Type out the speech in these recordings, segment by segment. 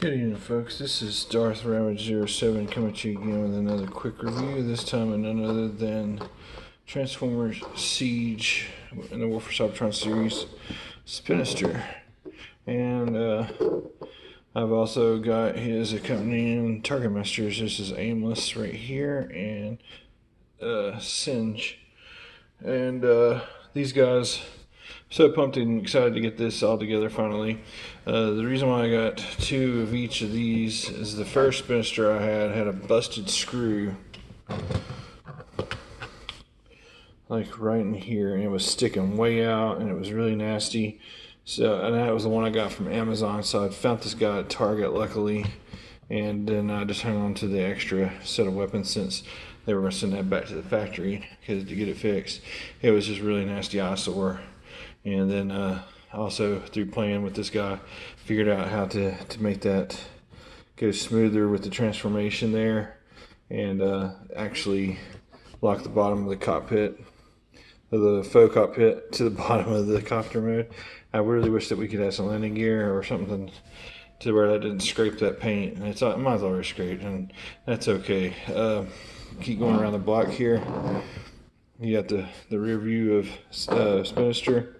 Good evening, folks. This is Darth Ravage07 coming to you again with another quick review. This time of none other than Transformers Siege in the War for Cybertron series, Spinister. And I've also got his accompanying Targetmasters. This is Aimless right here, and Singe. And these guys, so pumped and excited to get this all together finally. The reason why I got two of each of these is the first Spinister I had a busted screw, like right in here, and it was sticking way out, and it was really nasty. So, and that was the one I got from Amazon. So I found this guy at Target, luckily, and then I just hung on to the extra set of weapons since they were going to send that back to the factory to get it fixed. It was just really nasty eyesore. And then also through playing with this guy, figured out how to make that go smoother with the transformation there, and actually lock the bottom of the cockpit, of the faux cockpit, to the bottom of the copter mode. I really wish that we could have some landing gear or something to where that didn't scrape that paint. And mine's already scraped, and that's okay. Keep going around the block here. You got the rear view of Spinister.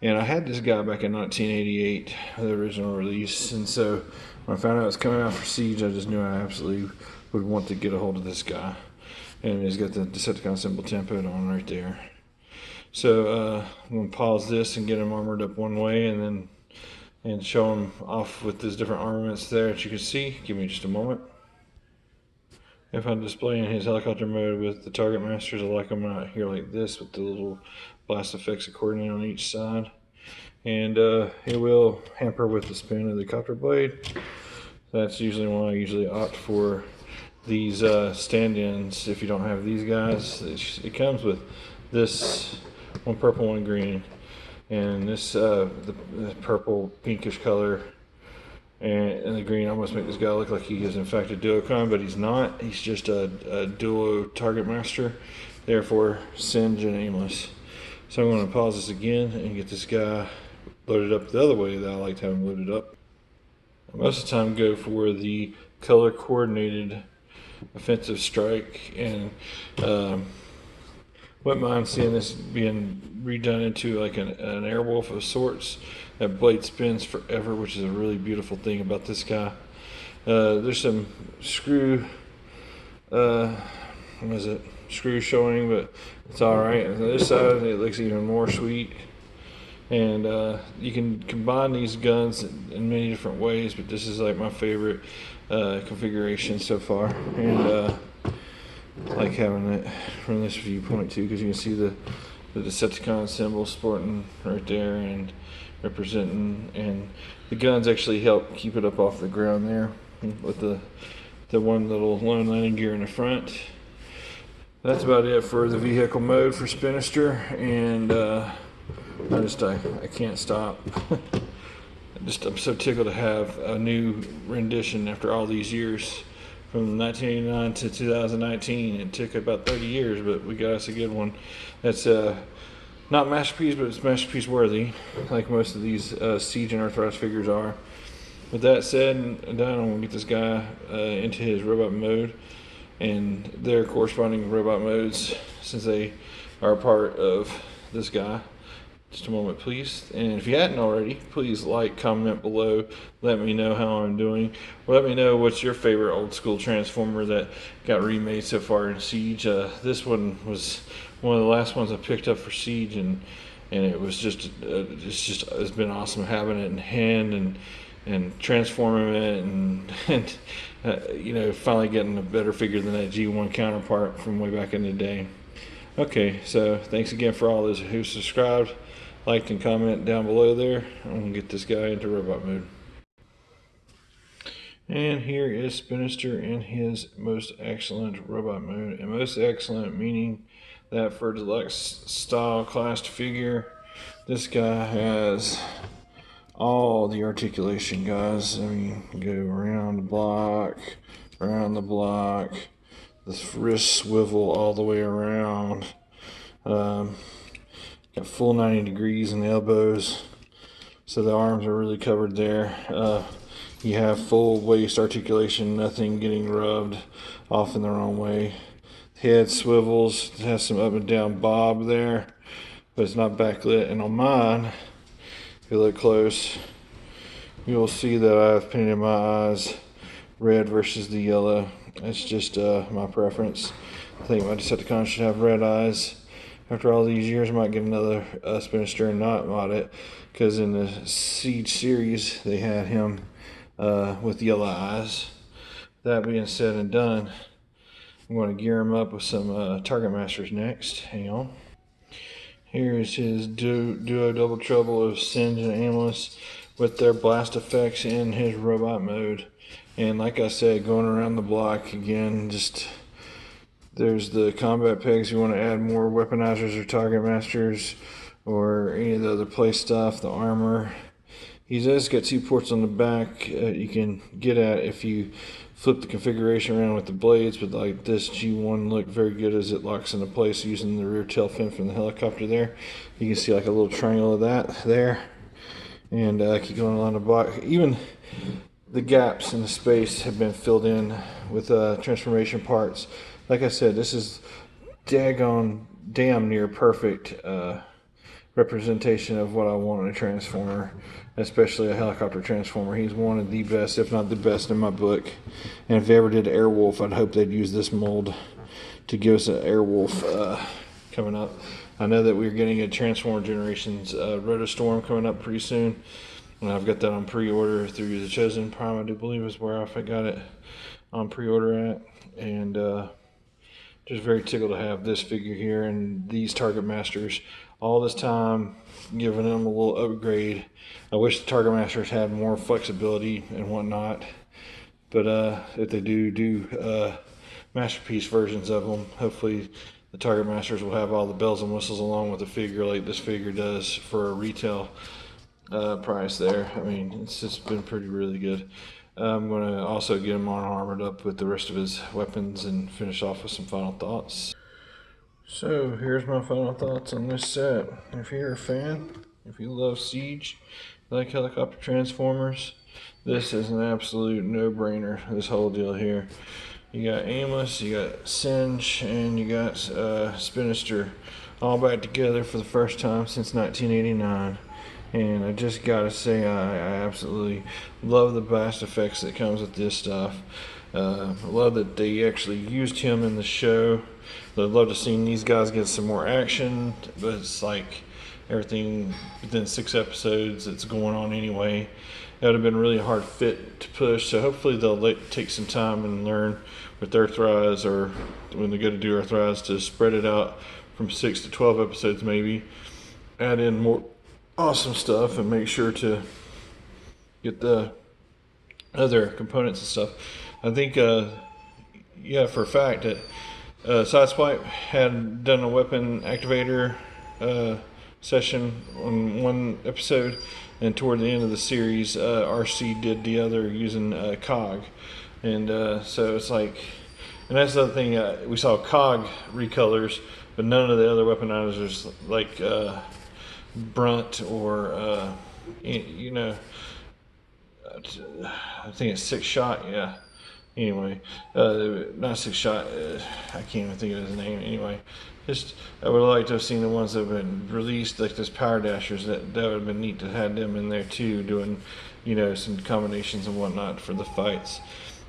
And I had this guy back in 1988, the original release, and so when I found out it was coming out for Siege, I just knew I absolutely would want to get a hold of this guy. And he's got the Decepticon symbol tempoed on right there. So I'm going to pause this and get him armored up one way, and show him off with his different armaments there that you can see. Give me just a moment. If I'm displaying his helicopter mode with the Targetmasters, I like them out here like this with the little blast effects accordion on each side. And it will hamper with the spin of the copter blade. That's usually why I usually opt for these stand-ins if you don't have these guys. It comes with this one purple, one green, and this the purple pinkish color. And the green almost make this guy look like he is in fact a Duocon, but he's not. He's just a duo Targetmaster, therefore Singe and Aimless. So I'm going to pause this again and get this guy loaded up the other way that I like to have him loaded up. I most of the time go for the color coordinated offensive strike, and wouldn't mind seeing this being redone into like an Airwolf of sorts. That blade spins forever, which is a really beautiful thing about this guy. There's some screw, screw showing, but it's alright. On this side, it looks even more sweet. And you can combine these guns in many different ways, but this is like my favorite configuration so far. And I like having it from this viewpoint too, because you can see the Decepticon symbol sporting right there and representing, and the guns actually help keep it up off the ground there with the one little lone landing gear in the front. That's about it for the vehicle mode for Spinister, and I can't stop. I'm so tickled to have a new rendition after all these years. From 1989 to 2019, it took about 30 years, but we got us a good one. That's not masterpiece, but it's masterpiece worthy, like most of these Siege and Earthrise figures are. With that said and done, I'm going to get this guy into his robot mode and their corresponding robot modes, since they are a part of this guy. Just a moment, please. And if you hadn't already, please like, comment below, let me know how I'm doing. Let me know what's your favorite old school Transformer that got remade so far in Siege. This one was one of the last ones I picked up for Siege, and it was it's been awesome having it in hand and transforming it, and finally getting a better figure than that G1 counterpart from way back in the day. Okay, so thanks again for all those who subscribed, liked, and comment down below there. I'm going to get this guy into robot mode. And here is Spinister in his most excellent robot mode. And most excellent meaning that for deluxe style classed figure, this guy has all the articulation, guys. I mean, go around the block, the wrist swivel all the way around. Got full 90 degrees in the elbows. So the arms are really covered there. You have full waist articulation, nothing getting rubbed off in the wrong way. Head swivels, it has some up and down bob there, but it's not backlit. And on mine, if you look close, you'll see that I've painted my eyes red versus the yellow. It's just my preference. I think my Decepticon should have red eyes. After all these years, I might get another Spinister and not mod it, because in the Siege series they had him with yellow eyes. That being said and done, I'm going to gear him up with some Targetmasters next. Hang on. Here's his duo double trouble of Singe and Aimless with their blast effects in his robot mode. And like I said, going around the block again, just there's the combat pegs. You want to add more weaponizers or Targetmasters or any of the other play stuff, the armor. He does get 2 ports on the back you can get at if you flip the configuration around with the blades, but like this G1 look very good as it locks into place using the rear tail fin from the helicopter there. You can see like a little triangle of that there, and keep going along the block. Even the gaps in the space have been filled in with transformation parts. Like I said, this is damn near perfect representation of what I want in a Transformer, especially a helicopter Transformer. He's one of the best, if not the best, in my book. And if they ever did Airwolf, I'd hope they'd use this mold to give us an Airwolf coming up. I know that we're getting a Transformer Generations Rotostorm coming up pretty soon, and I've got that on pre-order through the Chosen Prime, I do believe is where I got it on pre-order at. And just very tickled to have this figure here and these Targetmasters all this time, giving them a little upgrade. I wish the Targetmasters had more flexibility and whatnot, but if they do masterpiece versions of them, hopefully the Targetmasters will have all the bells and whistles along with the figure like this figure does for a retail price there. I mean, it's just been really good. I'm going to also get him on armored up with the rest of his weapons and finish off with some final thoughts. So here's my final thoughts on this set. If you're a fan, if you love Siege, you like helicopter Transformers, this is an absolute no-brainer, this whole deal here. You got Aimless, you got Singe, and you got Spinister all back together for the first time since 1989. And I just gotta say, I absolutely love the blast effects that comes with this stuff. I love that they actually used him in the show. I'd love to see these guys get some more action, but it's like everything within 6 episodes that's going on anyway. That would have been a really hard fit to push, so hopefully they'll take some time and learn with Earthrise, or when they go to do Earthrise, to spread it out from 6 to 12 episodes maybe. Add in more awesome stuff and make sure to get the other components and stuff. I think, yeah, for a fact that Sideswipe had done a weapon activator session on one episode, and toward the end of the series, RC did the other using COG. And so it's like, and that's the other thing, we saw COG recolors, but none of the other weaponizers like Brunt or you know, I think it's Six Shot, yeah. Anyway, not Six Shot, I can't even think of his name. Anyway, just I would like to have seen the ones that have been released, like those Power Dashers. That would have been neat to have them in there too, doing, you know, some combinations and whatnot for the fights.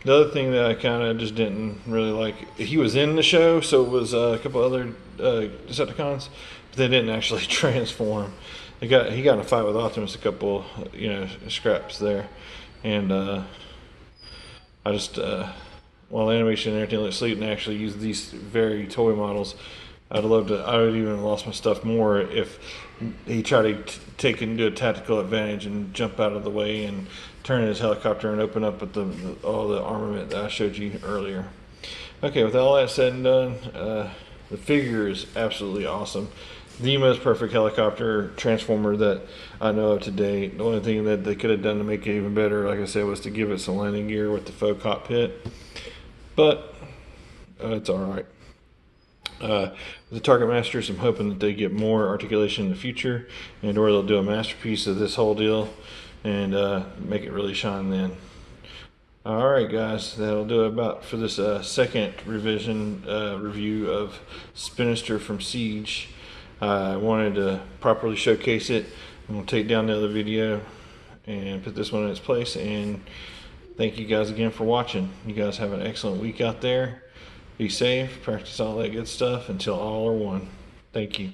The other thing that I kind of just didn't really like, he was in the show, so it was a couple other Decepticons, but they didn't actually transform. He got in a fight with Optimus, a couple, you know, scraps there, and I just while the animation and everything looks sweet, and actually use these very toy models, I'd love to. I would even have lost my stuff more if he tried to take and do a tactical advantage and jump out of the way and turn his helicopter and open up with all the armament that I showed you earlier. Okay, with all that said and done, the figure is absolutely awesome. The most perfect helicopter transformer that I know of today. The only thing that they could have done to make it even better, like I said, was to give it some landing gear with the faux cockpit. But it's all right. The Targetmasters, I'm hoping that they get more articulation in the future, and or they'll do a masterpiece of this whole deal and make it really shine then. Alright guys, that'll do it about for this second revision review of Spinister from Siege. I wanted to properly showcase it. I'm going to take down the other video and put this one in its place, and thank you guys again for watching. You guys have an excellent week out there. Be safe, practice all that good stuff until all are one. Thank you.